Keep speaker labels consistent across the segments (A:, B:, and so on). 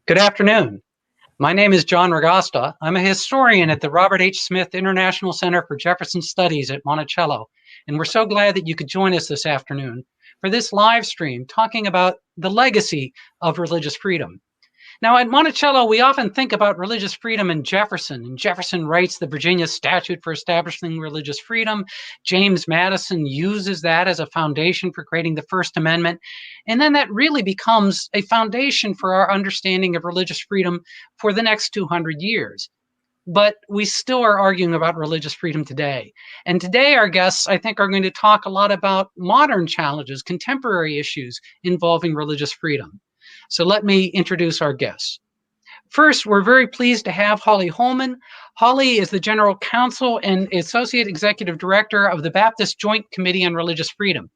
A: Good afternoon. My name is John Ragosta. I'm a historian at the Robert H. Smith International Center for Jefferson Studies at Monticello, and we're so glad that you could join us this afternoon for this live stream talking about the legacy of religious freedom. Now, at Monticello, we often think about religious freedom in Jefferson, and Jefferson writes the Virginia Statute for establishing religious freedom. James Madison uses that as a foundation for creating the First Amendment. And then that really becomes a foundation for our understanding of religious freedom for the next 200 years. But we still are arguing about religious freedom today. And today, our guests, I think, are going to talk a lot about modern challenges, contemporary issues involving religious freedom. So let me introduce our guests. First, we're very pleased to have Holly Hollman. Holly is the General Counsel and Associate Executive Director of the Baptist Joint Committee on Religious Freedom.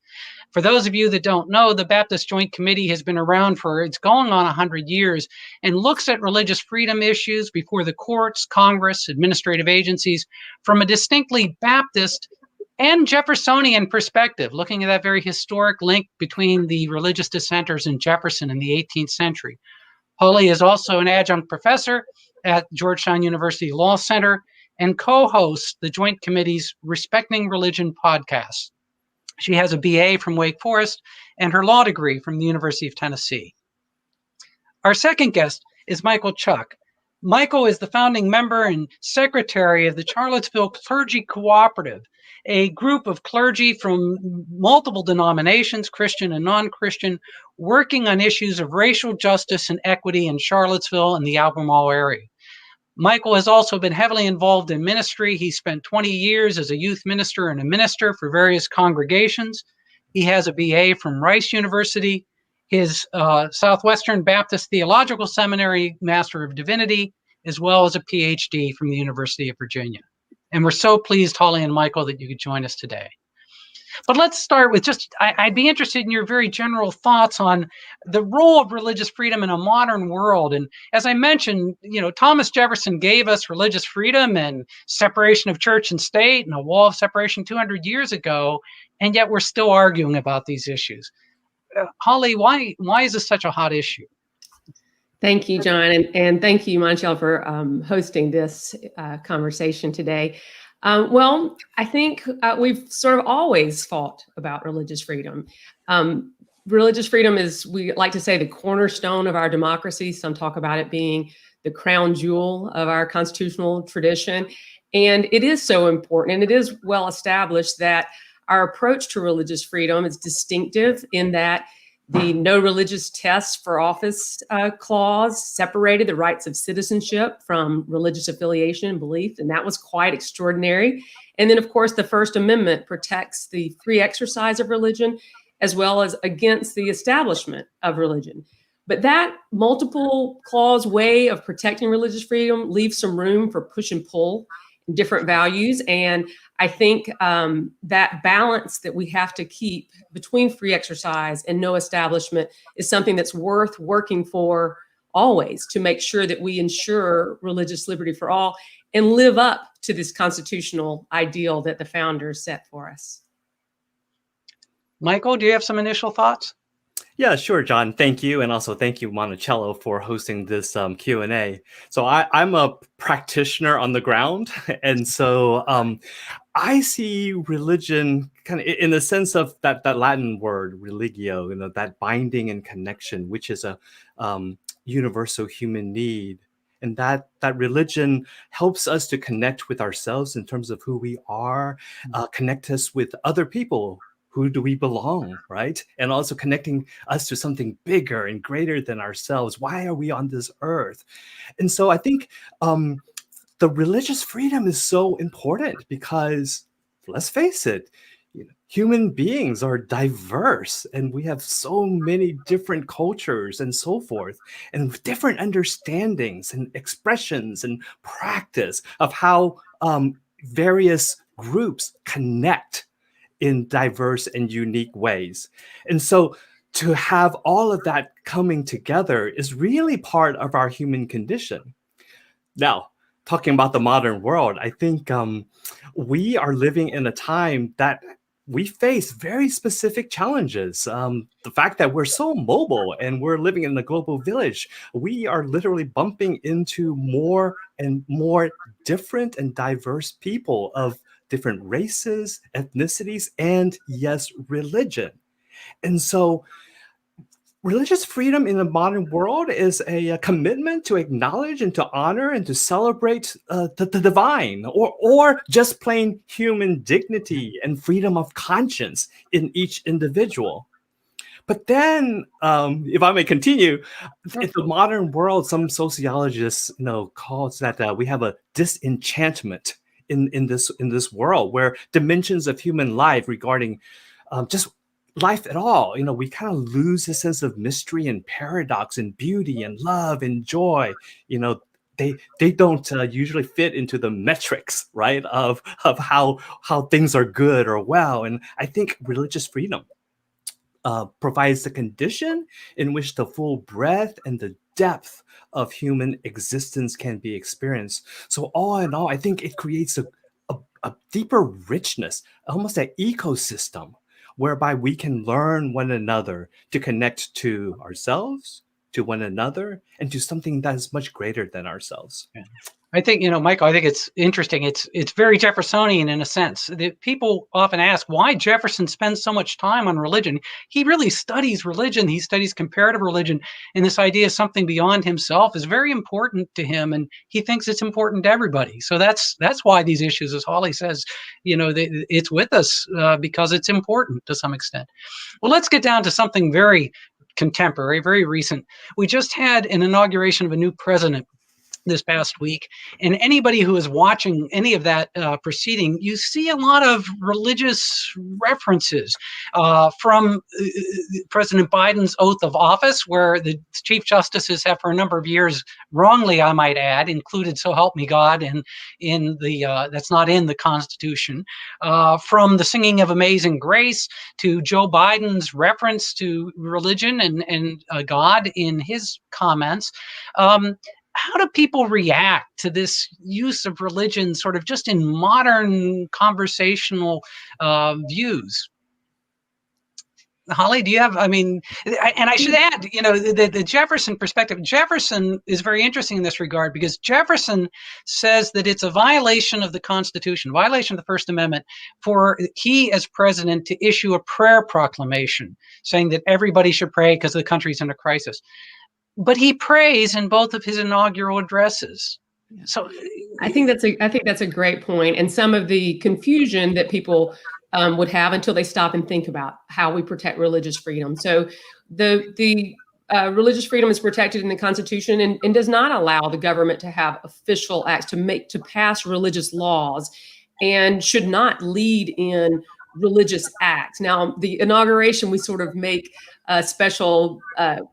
A: For those of you that don't know, the Baptist Joint Committee has been around it's going on 100 years and looks at religious freedom issues before the courts, Congress, administrative agencies from a distinctly Baptist and Jeffersonian perspective, looking at that very historic link between the religious dissenters in Jefferson in the 18th century. Holly is also an adjunct professor at Georgetown University Law Center and co-hosts the Joint Committee's Respecting Religion podcast. She has a BA from Wake Forest and her law degree from the University of Tennessee. Our second guest is Michael Cheuk. Michael is the founding member and secretary of the Charlottesville Clergy Cooperative, a group of clergy from multiple denominations, Christian and non-Christian, working on issues of racial justice and equity in Charlottesville and the Albemarle area. Michael has also been heavily involved in ministry. He spent 20 years as a youth minister and a minister for various congregations. He has a BA from Rice University, his Southwestern Baptist Theological Seminary Master of Divinity, as well as a PhD from the University of Virginia. And we're so pleased, Holly and Michael, that you could join us today. But let's start with I'd be interested in your very general thoughts on the role of religious freedom in a modern world. And as I mentioned, Thomas Jefferson gave us religious freedom and separation of church and state and a wall of separation 200 years ago, and yet we're still arguing about these issues. Holly, why is this such a hot issue?
B: Thank you, John, and thank you, Monticello, for hosting this conversation today. Well, I think we've sort of always fought about religious freedom. Religious freedom is, we like to say, the cornerstone of our democracy. Some talk about it being the crown jewel of our constitutional tradition. And it is so important, and it is well established that our approach to religious freedom is distinctive in that the no religious test for office clause separated the rights of citizenship from religious affiliation and belief, and that was quite extraordinary. And then, of course, the First Amendment protects the free exercise of religion as well as against the establishment of religion. But that multiple clause way of protecting religious freedom leaves some room for push and pull in different values. And I think that balance that we have to keep between free exercise and no establishment is something that's worth working for always, to make sure that we ensure religious liberty for all and live up to this constitutional ideal that the founders set for us.
A: Michael, do you have some initial thoughts?
C: Yeah, sure, John. Thank you. And also thank you, Monticello, for hosting this Q&A. So I'm a practitioner on the ground. And so I see religion kind of in the sense of that Latin word, religio, that binding and connection, which is a universal human need. And that religion helps us to connect with ourselves in terms of who we are, connect us with other people. Who do we belong, right? And also connecting us to something bigger and greater than ourselves. Why are we on this earth? And so I think the religious freedom is so important because, let's face it, human beings are diverse and we have so many different cultures and so forth, and different understandings and expressions and practice of how various groups connect in diverse and unique ways. And so to have all of that coming together is really part of our human condition. Now, talking about the modern world, I think we are living in a time that we face very specific challenges. The fact that we're so mobile and we're living in the global village, we are literally bumping into more and more different and diverse people of different races, ethnicities, and yes, religion. And so religious freedom in the modern world is a commitment to acknowledge and to honor and to celebrate the divine, or just plain human dignity and freedom of conscience in each individual. But then, if I may continue, in the modern world, some sociologists calls that we have a disenchantment in this world, where dimensions of human life regarding just life at all, we kind of lose a sense of mystery and paradox and beauty and love and joy. They don't usually fit into the metrics, right, of how things are good or well. And I think religious freedom provides the condition in which the full breadth and the depth of human existence can be experienced. So all in all, I think it creates a deeper richness, almost an ecosystem, whereby we can learn one another to connect to ourselves, to one another, and to something that is much greater than ourselves.
A: Yeah. I think, Michael, I think it's interesting. It's very Jeffersonian in a sense. People often ask why Jefferson spends so much time on religion. He really studies religion. He studies comparative religion. And this idea of something beyond himself is very important to him. And he thinks it's important to everybody. So that's why these issues, as Holly says, it's with us because it's important to some extent. Well, let's get down to something very contemporary, very recent. We just had an inauguration of a new president this past week, and anybody who is watching any of that proceeding, you see a lot of religious references from President Biden's oath of office, where the chief justices have for a number of years, wrongly I might add, included "So help me God" in the that's not in the Constitution. From the singing of "Amazing Grace" to Joe Biden's reference to religion and God in his comments. How do people react to this use of religion sort of just in modern conversational views? Holly, do you have, and I should add, the Jefferson perspective. Jefferson is very interesting in this regard because Jefferson says that it's a violation of the Constitution, violation of the First Amendment, for he as president to issue a prayer proclamation saying that everybody should pray because the country's in a crisis. But he prays in both of his inaugural addresses. So
B: I think that's a great point, and some of the confusion that people would have until they stop and think about how we protect religious freedom. So the religious freedom is protected in the Constitution and does not allow the government to have official acts to pass religious laws, and should not lead in religious acts. Now, the inauguration, we sort of make a special,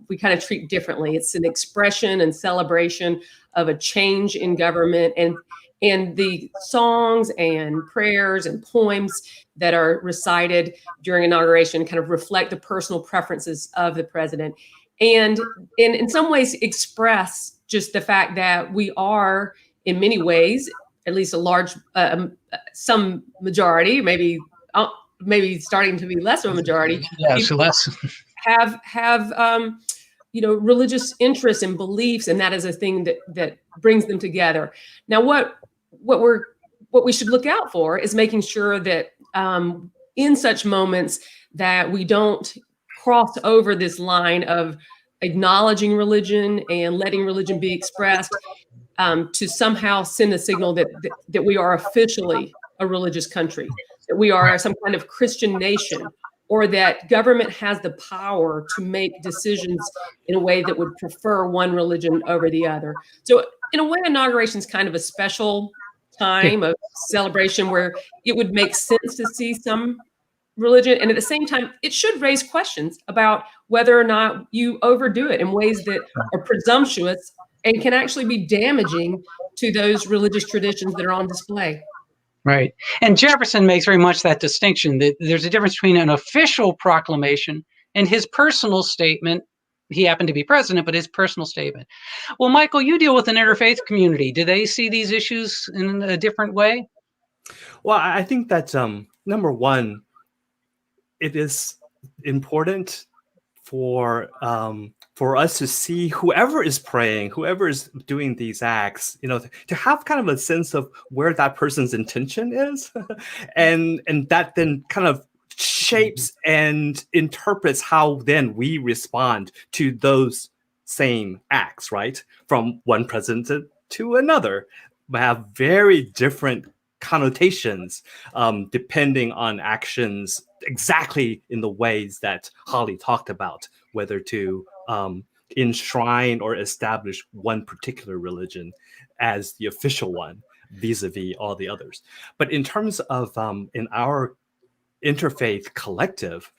B: we kind of treat differently. It's an expression and celebration of a change in government, and the songs and prayers and poems that are recited during inauguration kind of reflect the personal preferences of the president, and in some ways express just the fact that we are, in many ways, at least a large, some majority, maybe starting to be less of a majority.
A: Yes, less.
B: Have religious interests and beliefs, and that is a thing that brings them together. Now, what we should look out for is making sure that in such moments that we don't cross over this line of acknowledging religion and letting religion be expressed to somehow send a signal that we are officially a religious country, that we are some kind of Christian nation, or that government has the power to make decisions in a way that would prefer one religion over the other. So in a way, inauguration is kind of a special time of celebration where it would make sense to see some religion. And at the same time, it should raise questions about whether or not you overdo it in ways that are presumptuous and can actually be damaging to those religious traditions that are on display.
A: Right. And Jefferson makes very much that distinction, that there's a difference between an official proclamation and his personal statement. He happened to be president, but his personal statement. Well, Michael, you deal with an interfaith community. Do they see these issues in a different way?
C: Well, I think that number one, it is important for us to see whoever is praying, whoever is doing these acts, to have kind of a sense of where that person's intention is, and that then kind of shapes and interprets how then we respond to those same acts, right? From one president to another, have very different connotations depending on actions exactly in the ways that Holly talked about, whether to enshrine or establish one particular religion as the official one vis-a-vis all the others. But in terms of in our interfaith collective,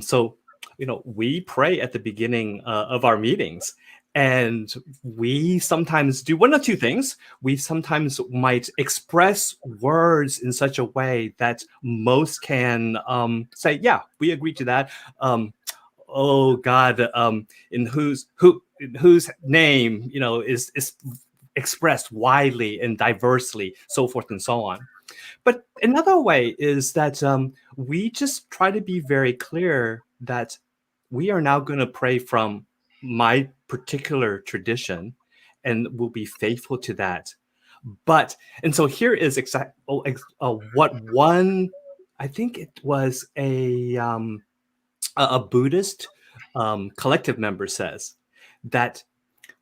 C: so we pray at the beginning of our meetings, and we sometimes do one of two things. We sometimes might express words in such a way that most can say, yeah, we agree to that. Oh God, in whose name is expressed widely and diversely, so forth and so on. But another way is that we just try to be very clear that we are now going to pray from my particular tradition, and we'll be faithful to that. And so here is what one, I think it was a Buddhist collective member says, that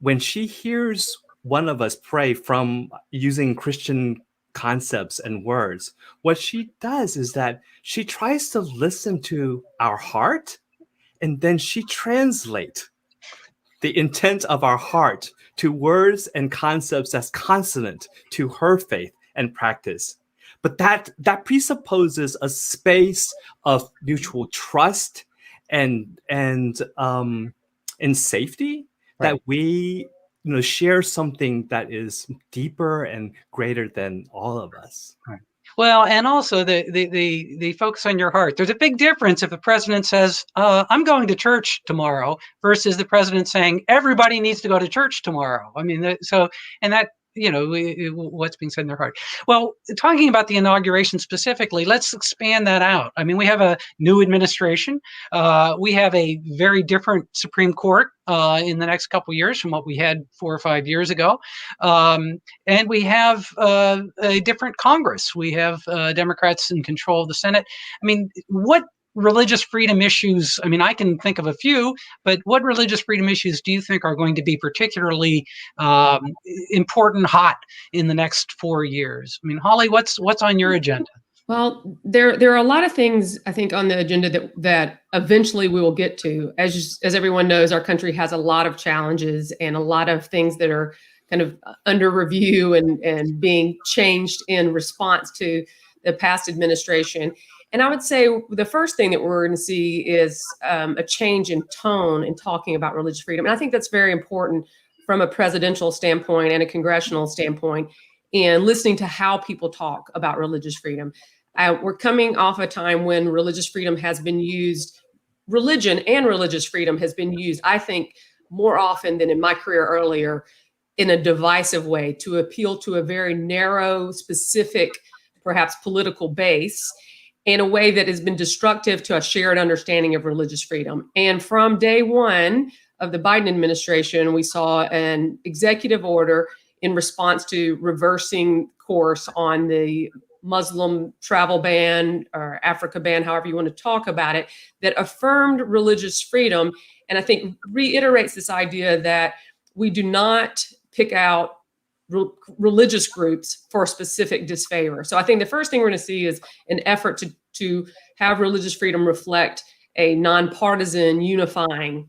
C: when she hears one of us pray from using Christian concepts and words, what she does is that she tries to listen to our heart, and then she translates the intent of our heart to words and concepts that's consonant to her faith and practice. But that presupposes a space of mutual trust and safety, right, that we share something that is deeper and greater than all of us.
A: Right. Well, and also the focus on your heart. There's a big difference if the president says, I'm going to church tomorrow, versus the president saying everybody needs to go to church tomorrow. I mean, what's being said in their heart. Well, talking about the inauguration specifically, let's expand that out. I mean, we have a new administration. We have a very different Supreme Court in the next couple of years from what we had 4 or 5 years ago. And we have a different Congress. We have Democrats in control of the Senate. I mean, what religious freedom issues, I mean, I can think of a few, but what religious freedom issues do you think are going to be particularly important, hot in the next 4 years? I mean, Holly, what's on your agenda?
B: Well, there are a lot of things, I think, on the agenda that eventually we will get to. As everyone knows, our country has a lot of challenges and a lot of things that are kind of under review and being changed in response to the past administration. And I would say the first thing that we're going to see is a change in tone in talking about religious freedom. And I think that's very important from a presidential standpoint and a congressional standpoint in listening to how people talk about religious freedom. We're coming off a time when religious freedom has been used, religion and religious freedom has been used, I think, more often than in my career earlier, in a divisive way to appeal to a very narrow, specific, perhaps political base, in a way that has been destructive to a shared understanding of religious freedom. And from day one of the Biden administration, we saw an executive order in response to reversing course on the Muslim travel ban or Africa ban, however you want to talk about it, that affirmed religious freedom. And I think reiterates this idea that we do not pick out religious groups for specific disfavor. So I think the first thing we're going to see is an effort to have religious freedom reflect a nonpartisan, unifying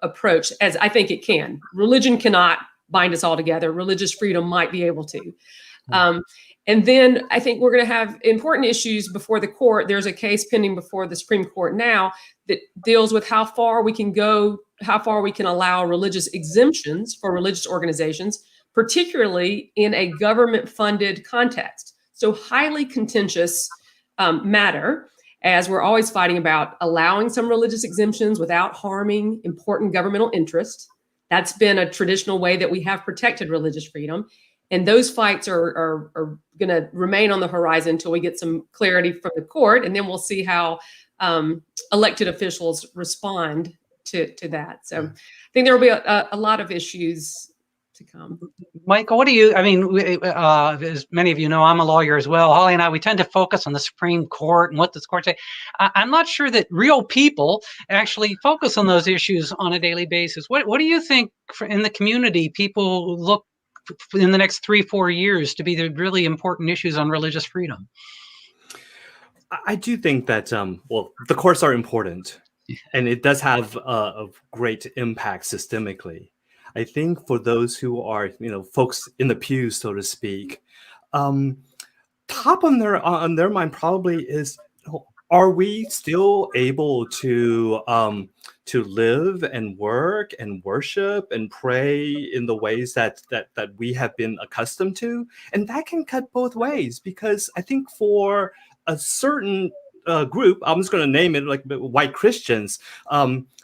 B: approach, as I think it can. Religion cannot bind us all together. Religious freedom might be able to. And then I think we're going to have important issues before the court. There's a case pending before the Supreme Court now that deals with how far we can go, how far we can allow religious exemptions for religious organizations, particularly in a government-funded context. So highly contentious matter, as we're always fighting about allowing some religious exemptions without harming important governmental interests. That's been a traditional way that we have protected religious freedom. And those fights are going to remain on the horizon until we get some clarity from the court. And then we'll see how elected officials respond to that. So I think there will be a lot of issues to come.
A: Michael, what do you, I mean, as many of you know, I'm a lawyer as well. Holly and I, we tend to focus on the Supreme Court and what the court say. I'm not sure that real people actually focus on those issues on a daily basis. What do you think in the community people look in the next 3-4 years to be the really important issues on religious freedom?
C: I do think that, well, the courts are important, and it does have a great impact systemically. I think for those who are, folks in the pews, so to speak, top on their mind probably is, are we still able to live and work and worship and pray in the ways that we have been accustomed to? And that can cut both ways, because I think for a certain group, I'm just going to name it, like white Christians,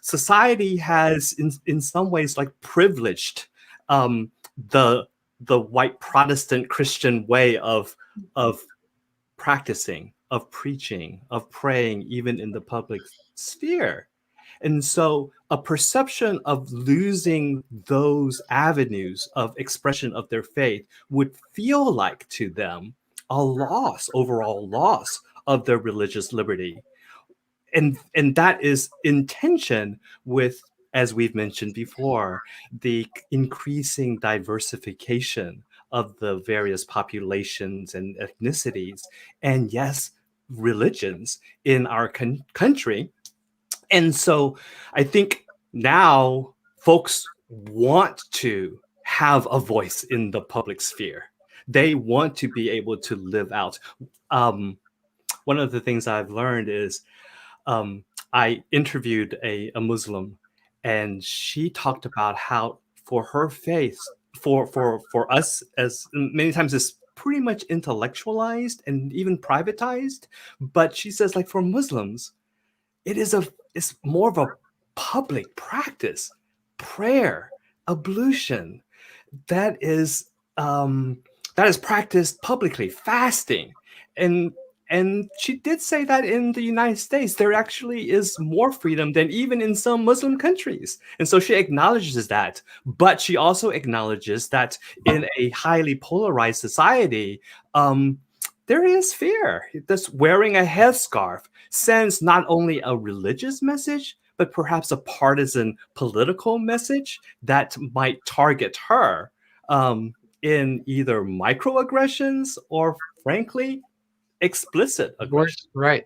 C: society has in some ways like privileged the white Protestant Christian way of practicing, of preaching, of praying, even in the public sphere. And so a perception of losing those avenues of expression of their faith would feel like to them a overall loss of their religious liberty. And that is in tension with, as we've mentioned before, the increasing diversification of the various populations and ethnicities, and yes, religions in our country. And so I think now folks want to have a voice in the public sphere. They want to be able to live out. One of the things I've learned is I interviewed a Muslim, and she talked about how for her faith, for us, as many times it's pretty much intellectualized and even privatized, but she says, like, for Muslims, it's more of a public practice, prayer, ablution, that is practiced publicly, fasting. And she did say that in the United States, there actually is more freedom than even in some Muslim countries. And so she acknowledges that. But she also acknowledges that in a highly polarized society, there is fear. This wearing a headscarf sends not only a religious message, but perhaps a partisan political message that might target her in either microaggressions or, frankly, explicit aggression.
A: Right.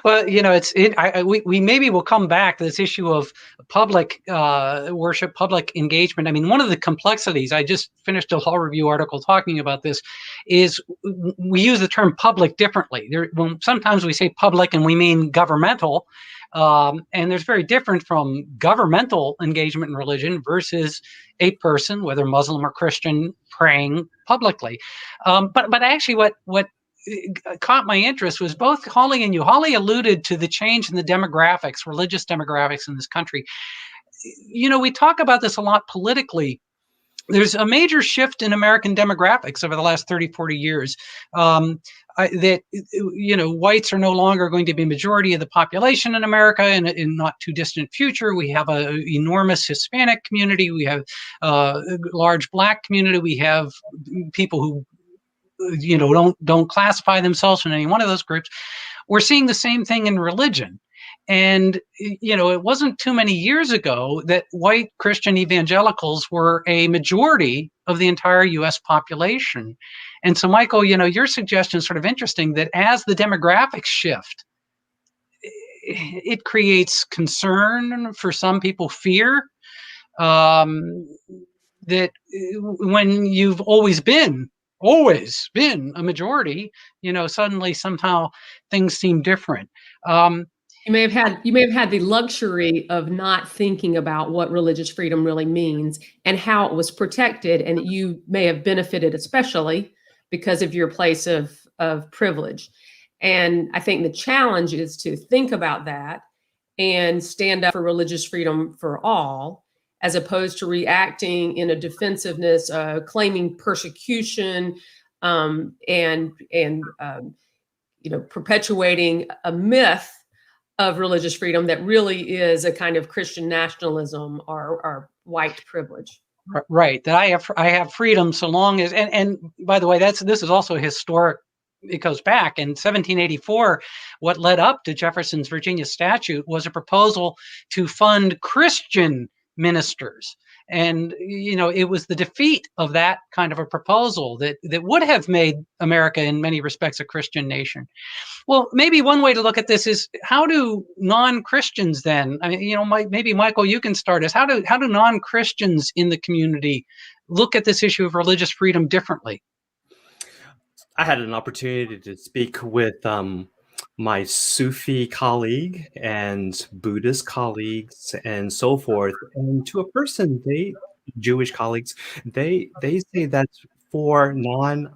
A: Well, we maybe will come back to this issue of public worship, public engagement. I mean, one of the complexities, I just finished a law review article talking about this, is we use the term public differently. Sometimes we say public and we mean governmental, and there's very different from governmental engagement in religion versus a person, whether Muslim or Christian, praying publicly. But actually what caught my interest was both Holly and you. Holly alluded to the change in the demographics, religious demographics in this country. We talk about this a lot politically. There's a major shift in American demographics over the last 30, 40 years. That whites are no longer going to be majority of the population in America in not too distant future. We have an enormous Hispanic community. We have a large Black community. We have people who don't classify themselves in any one of those groups. We're seeing the same thing in religion. And, it wasn't too many years ago that white Christian evangelicals were a majority of the entire U.S. population. And so, Michael, your suggestion is sort of interesting, that as the demographics shift, it creates concern for some people, fear, that when you've always been a majority, suddenly somehow things seem different.
B: You may have had the luxury of not thinking about what religious freedom really means and how it was protected, and you may have benefited especially because of your place of privilege. And I think the challenge is to think about that and stand up for religious freedom for all, as opposed to reacting in a defensiveness, claiming persecution, and perpetuating a myth of religious freedom that really is a kind of Christian nationalism or white privilege.
A: Right. That I have freedom so long as, and by the way, this is also historic. It goes back in 1784. What led up to Jefferson's Virginia Statute was a proposal to fund Christian ministers. And, it was the defeat of that kind of a proposal that would have made America in many respects a Christian nation. Well, maybe one way to look at this is, how do non-Christians then, I mean, maybe Michael, you can start us. How do non-Christians in the community look at this issue of religious freedom differently?
C: I had an opportunity to speak with my Sufi colleague and Buddhist colleagues and so forth. And to a person, Jewish colleagues, they say that for non-majority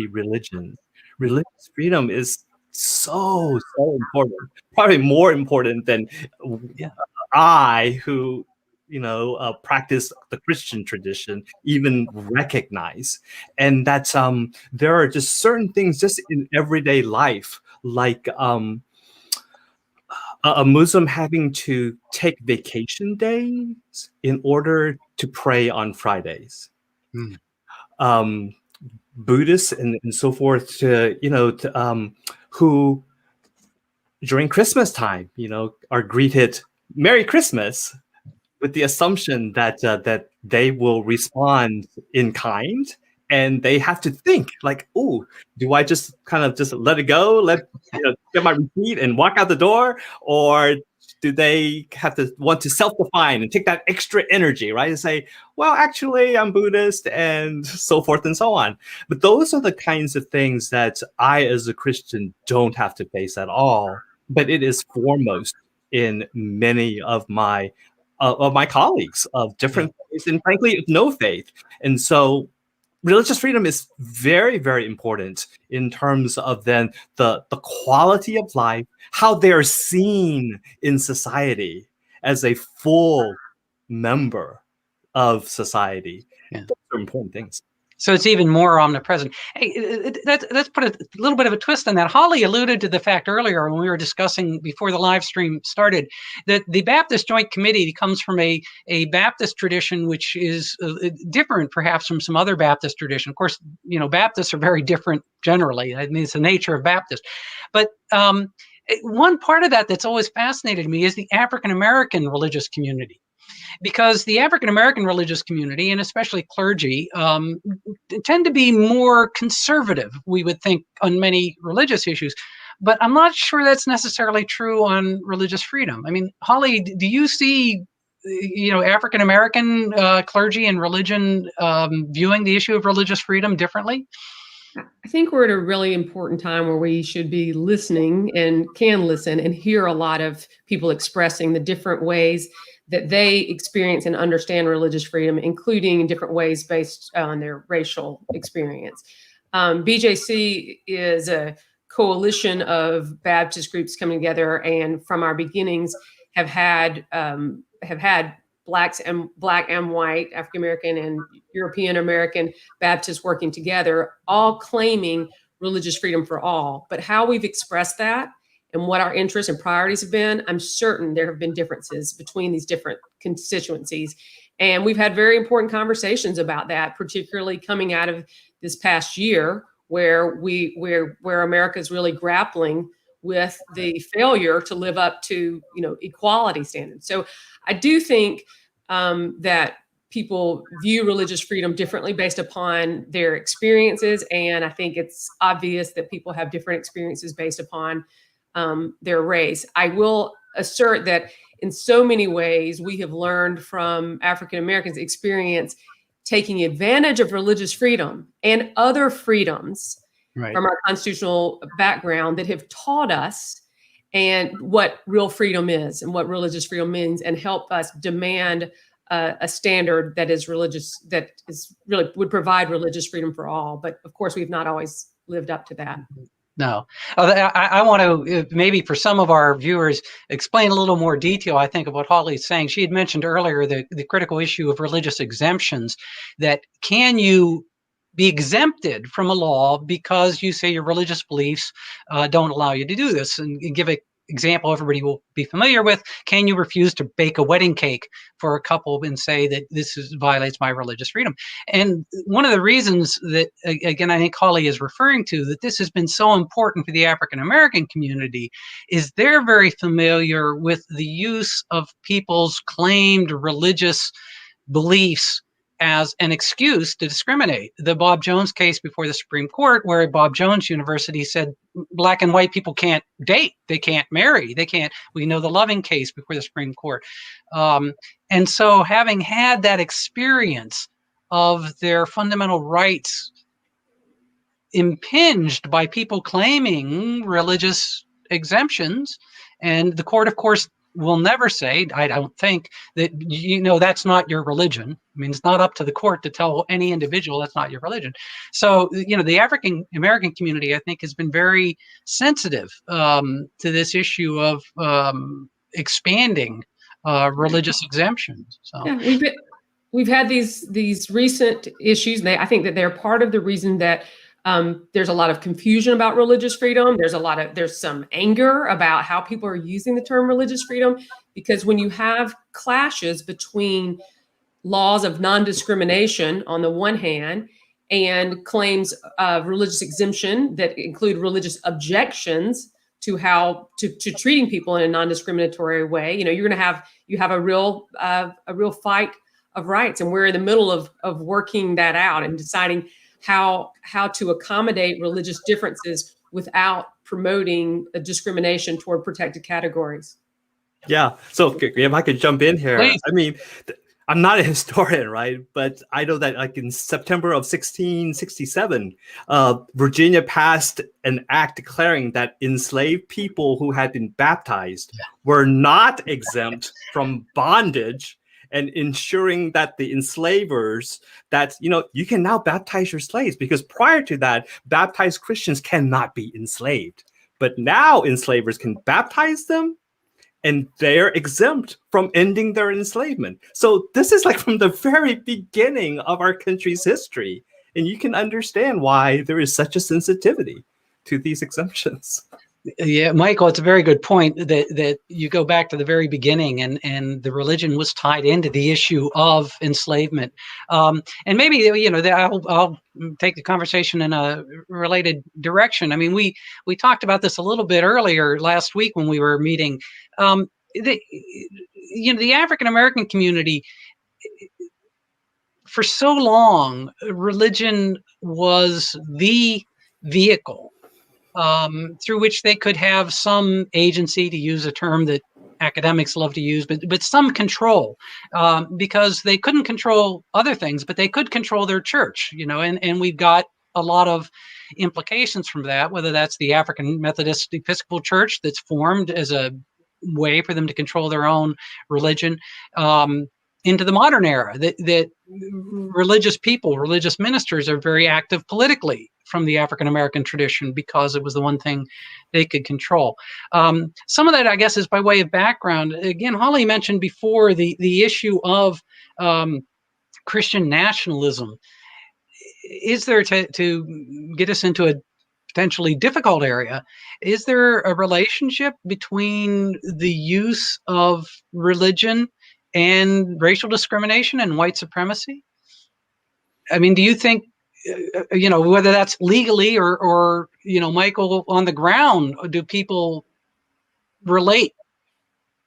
C: religions, religious freedom is so important, probably more important than I, who practice the Christian tradition, even recognize. And that there are just certain things just in everyday life, like a Muslim having to take vacation days in order to pray on Fridays. Buddhists and so forth, who during Christmas time, are greeted Merry Christmas, with the assumption that they will respond in kind, and they have to think like, "Oh, do I just kind of just let it go, get my receipt and walk out the door, or do they have to want to self-define and take that extra energy, right, and say, well, actually, I'm Buddhist," and so forth and so on. But those are the kinds of things that I, as a Christian, don't have to face at all. But it is foremost in many of my colleagues of different faiths, and frankly, no faith. And so religious freedom is very, very important in terms of then the quality of life, how they're seen in society as a full member of society. Those are important things.
A: So it's even more omnipresent. Hey, let's put a little bit of a twist on that. Holly alluded to the fact earlier when we were discussing before the live stream started that the Baptist Joint Committee comes from a Baptist tradition which is different perhaps from some other Baptist tradition. Of course, Baptists are very different generally. I mean, it's the nature of Baptist. But one part of that that's always fascinated me is the African American religious community. Because the African American religious community, and especially clergy, tend to be more conservative, we would think, on many religious issues. But I'm not sure that's necessarily true on religious freedom. I mean, Holly, do you see, African American clergy and religion viewing the issue of religious freedom differently?
B: I think we're at a really important time where we should be listening and can listen and hear a lot of people expressing the different ways that they experience and understand religious freedom, including in different ways based on their racial experience. BJC is a coalition of Baptist groups coming together, and from our beginnings have had black and white, African American and European American Baptists working together, all claiming religious freedom for all. But how we've expressed that and what our interests and priorities have been, I'm certain there have been differences between these different constituencies. And we've had very important conversations about that, particularly coming out of this past year, where America is really grappling with the failure to live up to, equality standards. So I do think that people view religious freedom differently based upon their experiences. And I think it's obvious that people have different experiences based upon their race. I will assert that in so many ways, we have learned from African Americans' experience taking advantage of religious freedom and other freedoms from our constitutional background that have taught us and what real freedom is and what religious freedom means, and help us demand a standard that is religious, that is really would provide religious freedom for all. But of course, we've not always lived up to that.
A: No. I want to maybe for some of our viewers explain a little more detail, I think, of what Holly's saying. She had mentioned earlier the critical issue of religious exemptions, that can you be exempted from a law because you say your religious beliefs don't allow you to do this. And give an example everybody will be familiar with. Can you refuse to bake a wedding cake for a couple and say that violates my religious freedom? And one of the reasons that, again, I think Holly is referring to, that this has been so important for the African American community, is they're very familiar with the use of people's claimed religious beliefs as an excuse to discriminate. The Bob Jones case before the Supreme Court, where Bob Jones University said black and white people can't date, they can't marry, they can't. We know the Loving case before the Supreme Court. And so having had that experience of their fundamental rights impinged by people claiming religious exemptions, and the court, of course, will never say, I don't think, that, that's not your religion. I mean, it's not up to the court to tell any individual that's not your religion. So, the African American community, I think, has been very sensitive to this issue of expanding religious exemptions. So
B: yeah, we've had these recent issues, and I think that they're part of the reason that there's a lot of confusion about religious freedom. There's some anger about how people are using the term religious freedom, because when you have clashes between laws of non-discrimination on the one hand and claims of religious exemption that include religious objections to treating people in a non-discriminatory way, you have a real fight of rights, and we're in the middle of working that out and deciding how to accommodate religious differences without promoting a discrimination toward protected categories.
C: Yeah. So if I could jump in here,
A: please.
C: I mean, I'm not a historian, right? But I know that like in September of 1667, Virginia passed an act declaring that enslaved people who had been baptized were not exempt from bondage, and ensuring that the enslavers, that, you can now baptize your slaves, because prior to that, baptized Christians cannot be enslaved. But now enslavers can baptize them, and they're exempt from ending their enslavement. So this is like from the very beginning of our country's history. And you can understand why there is such a sensitivity to these exemptions.
A: Yeah, Michael, it's a very good point that you go back to the very beginning, and the religion was tied into the issue of enslavement. And maybe, I'll take the conversation in a related direction. I mean, we talked about this a little bit earlier last week when we were meeting. The African American community, for so long, religion was the vehicle through which they could have some agency, to use a term that academics love to use, but some control, because they couldn't control other things, but they could control their church, and we've got a lot of implications from that, whether that's the African Methodist Episcopal Church that's formed as a way for them to control their own religion, into the modern era, that religious ministers are very active politically from the African American tradition, because it was the one thing they could control. Some of that, I guess, is by way of background. Again, Holly mentioned before the issue of Christian nationalism. Is there, to get us into a potentially difficult area, is there a relationship between the use of religion and racial discrimination and white supremacy? I mean, do you think, whether that's legally or Michael, on the ground, do people relate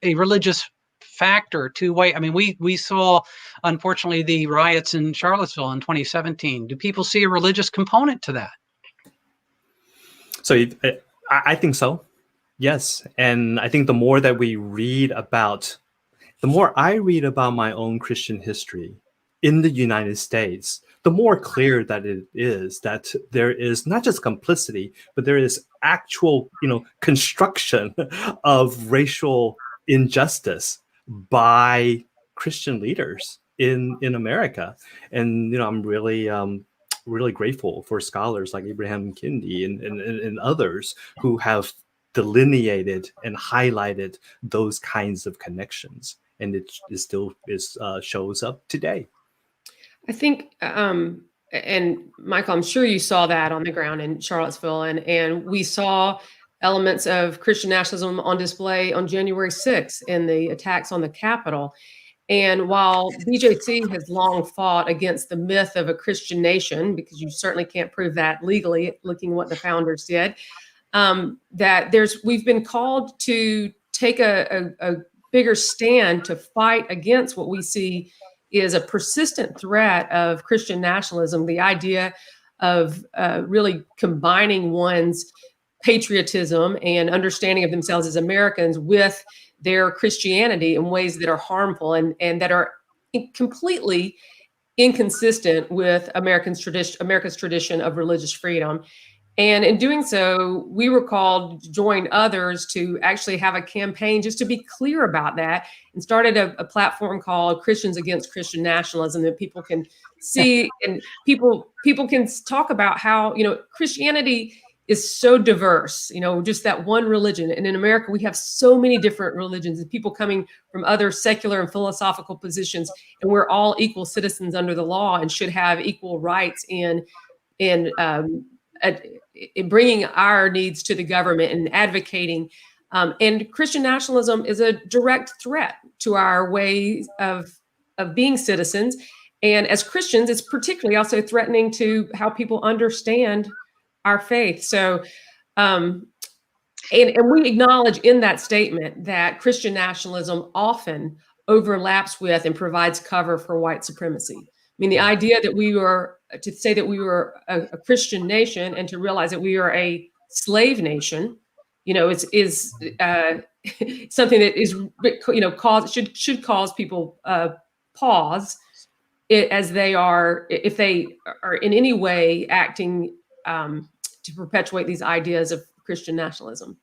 A: a religious factor to white? I mean, we saw, unfortunately, the riots in Charlottesville in 2017. Do people see a religious component to that?
C: So I think so. Yes. And I think the more that I read about my own Christian history in the United States, the more clear that it is that there is not just complicity, but there is actual, construction of racial injustice by Christian leaders in America. And, I'm really grateful for scholars like Abraham Kendi and others who have delineated and highlighted those kinds of connections. And it still shows up today.
B: I think and Michael, I'm sure you saw that on the ground in Charlottesville, and we saw elements of Christian nationalism on display on January 6th in the attacks on the Capitol. And while BJC has long fought against the myth of a Christian nation, because you certainly can't prove that legally, looking what the founders did, we've been called to take a bigger stand to fight against what we see is a persistent threat of Christian nationalism, the idea of really combining one's patriotism and understanding of themselves as Americans with their Christianity in ways that are harmful and that are completely inconsistent with America's tradition of religious freedom. And in doing so, we were called to join others to actually have a campaign just to be clear about that, and started a platform called Christians Against Christian Nationalism that people can see, and people can talk about how, Christianity is so diverse, just that one religion. And in America, we have so many different religions and people coming from other secular and philosophical positions, and we're all equal citizens under the law and should have equal rights in bringing our needs to the government and advocating. And Christian nationalism is a direct threat to our ways of being citizens. And as Christians, it's particularly also threatening to how people understand our faith. So, and we acknowledge in that statement that Christian nationalism often overlaps with and provides cover for white supremacy. I mean, the idea that to say that we were a Christian nation and to realize that we are a slave nation, is something that is, should cause people pause if they are in any way acting to perpetuate these ideas of Christian nationalism.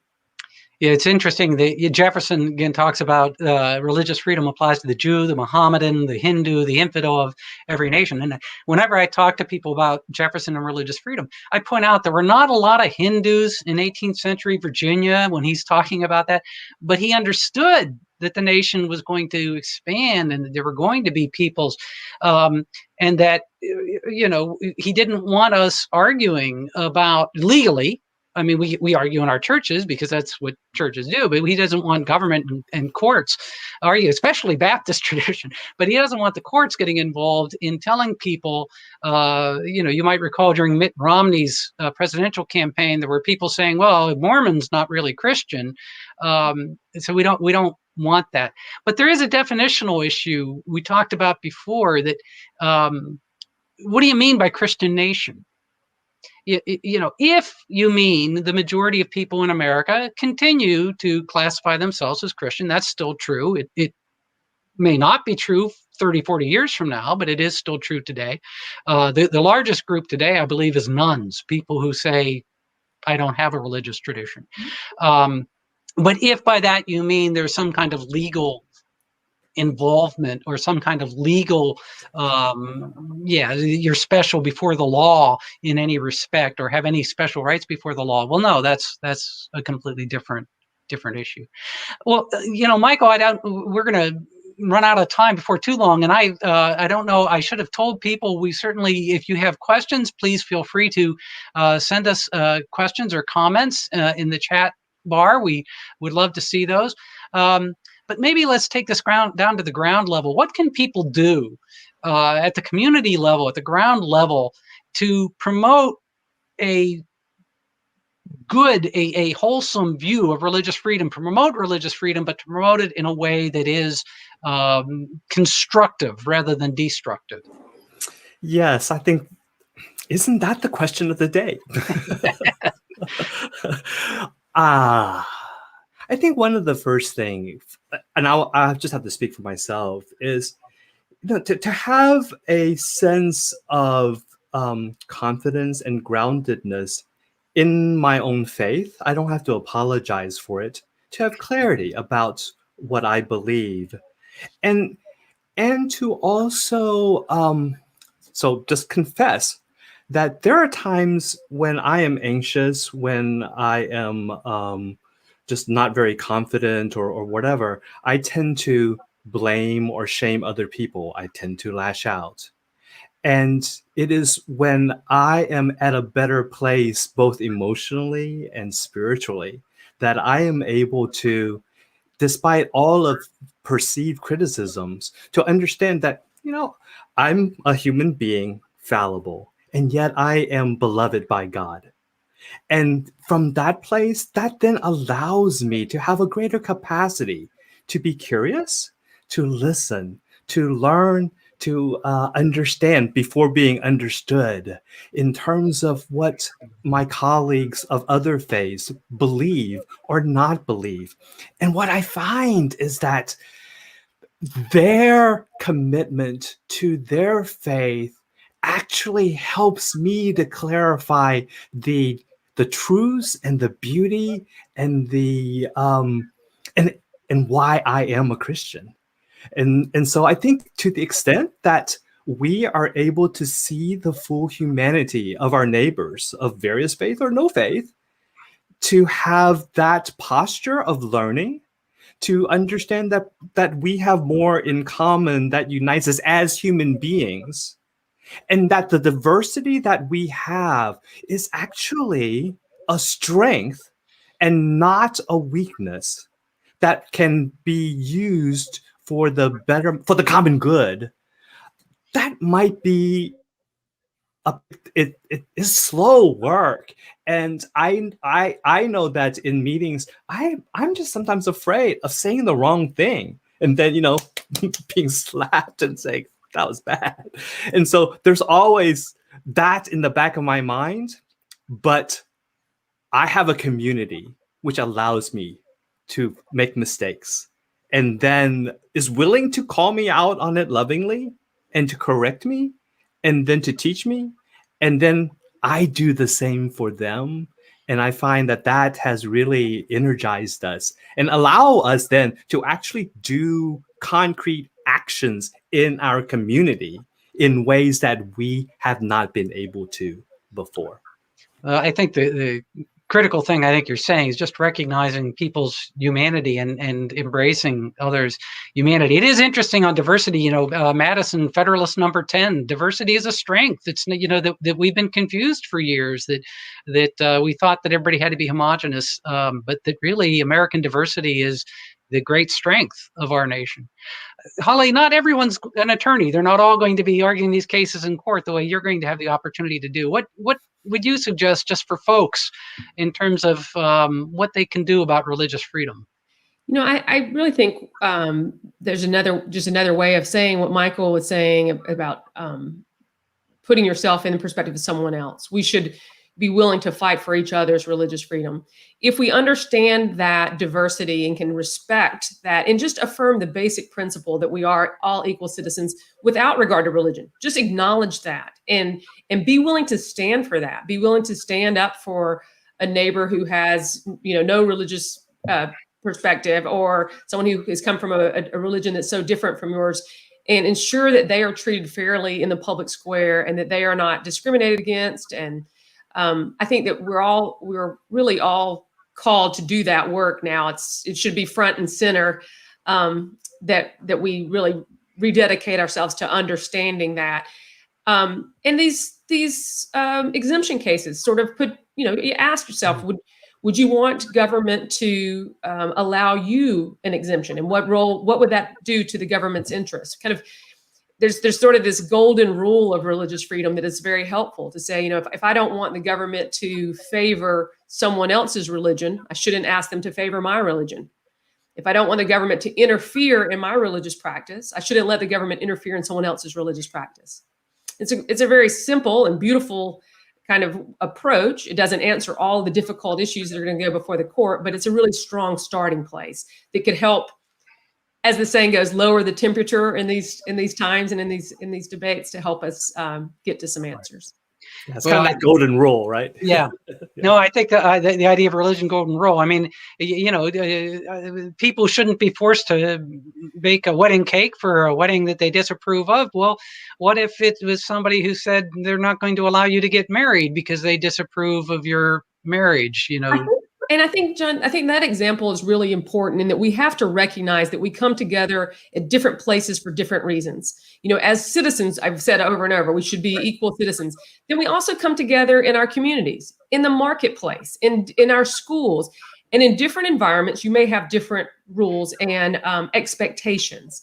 A: Yeah, it's interesting. Jefferson again talks about religious freedom applies to the Jew, the Mohammedan, the Hindu, the infidel of every nation. And whenever I talk to people about Jefferson and religious freedom, I point out there were not a lot of Hindus in 18th century Virginia when he's talking about that, but he understood that the nation was going to expand and that there were going to be peoples, and that, he didn't want us arguing about legally. I mean, we argue in our churches because that's what churches do, but he doesn't want government and courts argue, especially Baptist tradition. But he doesn't want the courts getting involved in telling people, you might recall during Mitt Romney's presidential campaign, there were people saying, well, Mormon's not really Christian. So we don't want that. But there is a definitional issue we talked about before that, what do you mean by Christian nation? If you mean the majority of people in America continue to classify themselves as Christian, that's still true. It may not be true 30, 40 years from now, but it is still true today. The largest group today, I believe, is nuns, people who say, I don't have a religious tradition. But if by that you mean there's some kind of legal involvement or some kind of legal, you're special before the law in any respect or have any special rights before the law. Well, no, that's a completely different issue. Well, Michael, we're going to run out of time before too long. And I don't know, I should have told people, we certainly, if you have questions, please feel free to send us questions or comments in the chat bar. We would love to see those. But maybe let's take this down to the ground level. What can people do at the community level, at the ground level, to promote a wholesome view of religious freedom, promote religious freedom, but to promote it in a way that is constructive rather than destructive?
C: Yes, I think, isn't that the question of the day? I think one of the first things, and I just have to speak for myself, is to have a sense of confidence and groundedness in my own faith. I don't have to apologize for it. To have clarity about what I believe, and to also so just confess that there are times when I am anxious, when I am just not very confident or whatever. I tend to blame or shame other people. I tend to lash out. And it is when I am at a better place, both emotionally and spiritually, that I am able to, despite all of perceived criticisms, to understand that, I'm a human being, fallible, and yet I am beloved by God. And from that place, that then allows me to have a greater capacity to be curious, to listen, to learn, to understand before being understood in terms of what my colleagues of other faiths believe or not believe. And what I find is that their commitment to their faith actually helps me to clarify the truths and the beauty and the and why I am a Christian. And so I think to the extent that we are able to see the full humanity of our neighbors of various faith or no faith, to have that posture of learning, to understand that we have more in common that unites us as human beings, and that the diversity that we have is actually a strength and not a weakness that can be used for the common good. That might be it is slow work. And I know that in meetings I'm just sometimes afraid of saying the wrong thing and then being slapped and saying that was bad. And so there's always that in the back of my mind, but I have a community which allows me to make mistakes and then is willing to call me out on it lovingly and to correct me and then to teach me. And then I do the same for them. And I find that has really energized us and allow us then to actually do concrete actions in our community in ways that we have not been able to before.
A: I think the critical thing I think you're saying is just recognizing people's humanity and embracing others' humanity. It is interesting on diversity, Madison Federalist number 10, diversity is a strength. It's, that we've been confused for years, that we thought that everybody had to be homogenous, but that really American diversity is the great strength of our nation. Holly, not everyone's an attorney. They're not all going to be arguing these cases in court the way you're going to have the opportunity to do. What would you suggest just for folks in terms of what they can do about religious freedom?
B: I really think there's another way of saying what Michael was saying about putting yourself in the perspective of someone else. We should be willing to fight for each other's religious freedom. If we understand that diversity and can respect that and just affirm the basic principle that we are all equal citizens without regard to religion, just acknowledge that and be willing to stand for that. Be willing to stand up for a neighbor who has, no religious perspective, or someone who has come from a religion that's so different from yours, and ensure that they are treated fairly in the public square and that they are not discriminated against. And I think that we're really all called to do that work now. It should be front and center, that we really rededicate ourselves to understanding that. And these exemption cases sort of put, you ask yourself, would you want government to allow you an exemption, and what would that do to the government's interest? Kind of, there's sort of this golden rule of religious freedom that is very helpful to say, if I don't want the government to favor someone else's religion, I shouldn't ask them to favor my religion. If I don't want the government to interfere in my religious practice, I shouldn't let the government interfere in someone else's religious practice. It's a very simple and beautiful kind of approach. It doesn't answer all the difficult issues that are going to go before the court, but it's a really strong starting place that could help, as the saying goes, lower the temperature in these times and in these debates to help us get to some answers.
C: Yeah, it's kind of that golden rule, right?
A: Yeah. No, I think the idea of religion golden rule. I mean, people shouldn't be forced to bake a wedding cake for a wedding that they disapprove of. Well, what if it was somebody who said they're not going to allow you to get married because they disapprove of your marriage?
B: And I think, John, that example is really important in that we have to recognize that we come together at different places for different reasons. As citizens, I've said over and over, we should be equal citizens. Then we also come together in our communities, in the marketplace, in our schools, and in different environments. You may have different rules and expectations.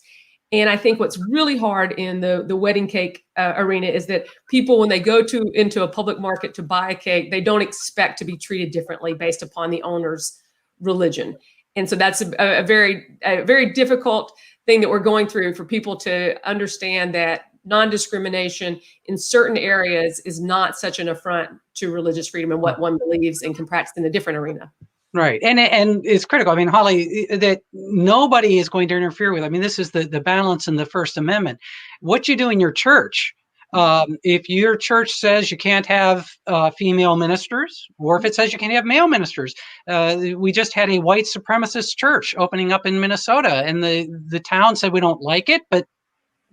B: And I think what's really hard in the wedding cake arena is that people, when they go into a public market to buy a cake, they don't expect to be treated differently based upon the owner's religion. And so that's a very difficult thing that we're going through, for people to understand that non-discrimination in certain areas is not such an affront to religious freedom and what one believes and can practice in a different arena.
A: Right. And it's critical. I mean, Holly, that nobody is going to interfere with. I mean, this is the balance in the First Amendment. What you do in your church, if your church says you can't have female ministers, or if it says you can't have male ministers, we just had a white supremacist church opening up in Minnesota, and the town said, we don't like it, but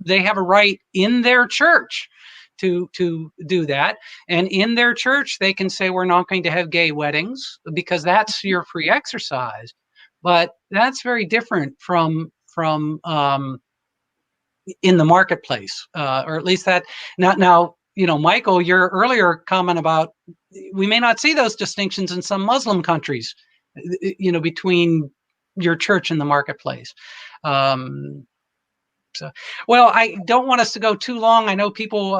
A: they have a right in their church to do that. And in their church, they can say, we're not going to have gay weddings, because that's your free exercise. But that's very different from in the marketplace, or at least that now, Michael, your earlier comment about we may not see those distinctions in some Muslim countries, between your church and the marketplace. Well, I don't want us to go too long. I know people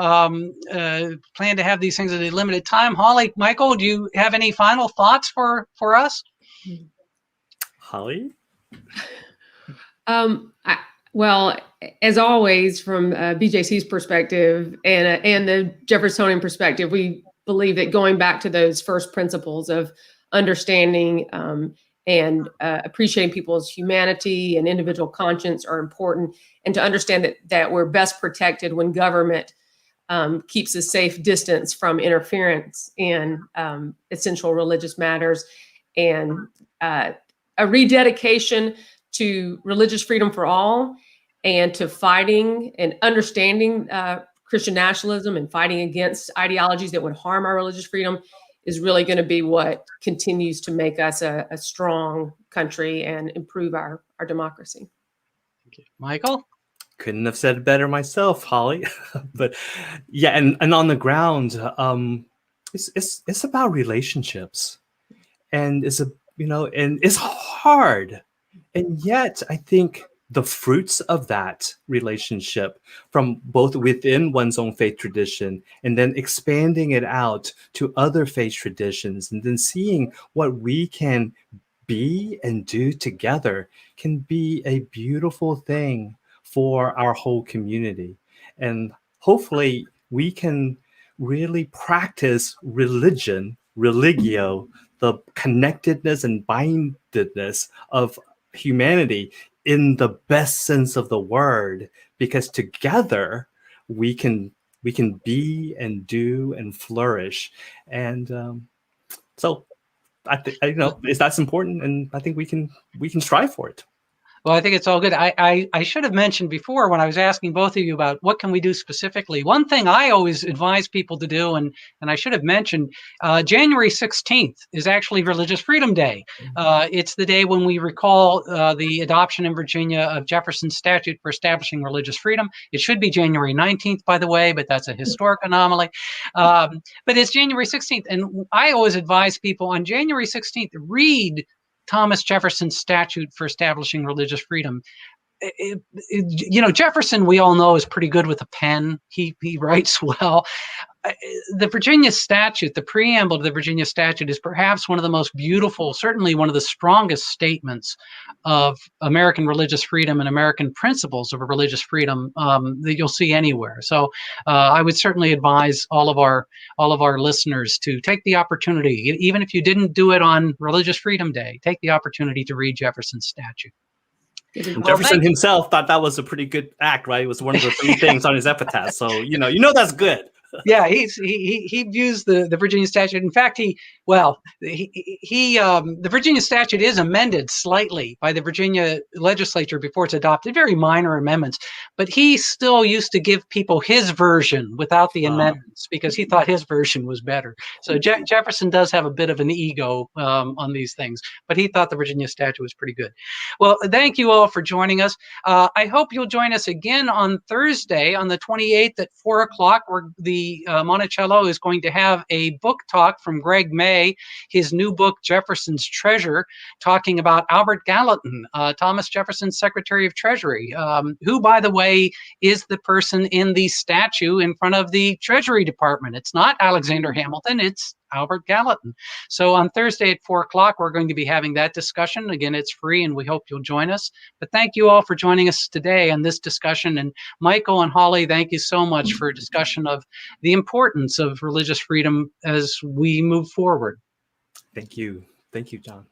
A: plan to have these things at a limited time. Holly, Michael, do you have any final thoughts for us?
C: Holly?
B: Well, as always, from BJC's perspective and the Jeffersonian perspective, we believe that going back to those first principles of understanding and appreciating people's humanity and individual conscience are important, and to understand that we're best protected when government keeps a safe distance from interference in essential religious matters, and a rededication to religious freedom for all, and to fighting and understanding Christian nationalism and fighting against ideologies that would harm our religious freedom is really going to be what continues to make us a strong country and improve our democracy.
A: Thank you. Michael?
C: Couldn't have said it better myself, Holly. But yeah, and on the ground, it's about relationships, and and it's hard, and yet I think the fruits of that relationship, from both within one's own faith tradition and then expanding it out to other faith traditions, and then seeing what we can be and do together, can be a beautiful thing for our whole community. And hopefully we can really practice religio, the connectedness and bindedness of humanity in the best sense of the word, because together we can be and do and flourish. And so I think that's important, and I think we can strive for it.
A: Well, I think it's all good. I should have mentioned before, when I was asking both of you about what can we do specifically, one thing I always advise people to do, and I should have mentioned, January 16th is actually Religious Freedom Day. It's the day when we recall the adoption in Virginia of Jefferson's statute for establishing religious freedom. It should be January 19th, by the way, but that's a historic anomaly. But it's January 16th. And I always advise people on January 16th, read Thomas Jefferson's statute for establishing religious freedom. Jefferson, we all know, is pretty good with a pen. He writes well. The Virginia Statute, the preamble to the Virginia Statute, is perhaps one of the most beautiful, certainly one of the strongest statements of American religious freedom and American principles of religious freedom that you'll see anywhere. So I would certainly advise all of our listeners to take the opportunity, even if you didn't do it on Religious Freedom Day, take the opportunity to read Jefferson's statute.
C: Jefferson himself thought that was a pretty good act, right? It was one of the three things on his epitaph. So, that's good.
A: Yeah, he views the Virginia statute. In fact, the Virginia statute is amended slightly by the Virginia legislature before it's adopted, very minor amendments. But he still used to give people his version without the amendments because he thought his version was better. So Jefferson does have a bit of an ego on these things, but he thought the Virginia statute was pretty good. Well, thank you all for joining us. I hope you'll join us again on Thursday, on the 28th at 4 o'clock, where the Monticello is going to have a book talk from Greg May, his new book, Jefferson's Treasure, talking about Albert Gallatin, Thomas Jefferson's Secretary of Treasury, who, by the way, is the person in the statue in front of the Treasury Department. It's not Alexander Hamilton, it's Albert Gallatin. So on Thursday at 4 o'clock, we're going to be having that discussion. Again, it's free, and we hope you'll join us. But thank you all for joining us today on this discussion. And Michael and Holly, thank you so much for a discussion of the importance of religious freedom as we move forward.
C: Thank you. Thank you, John.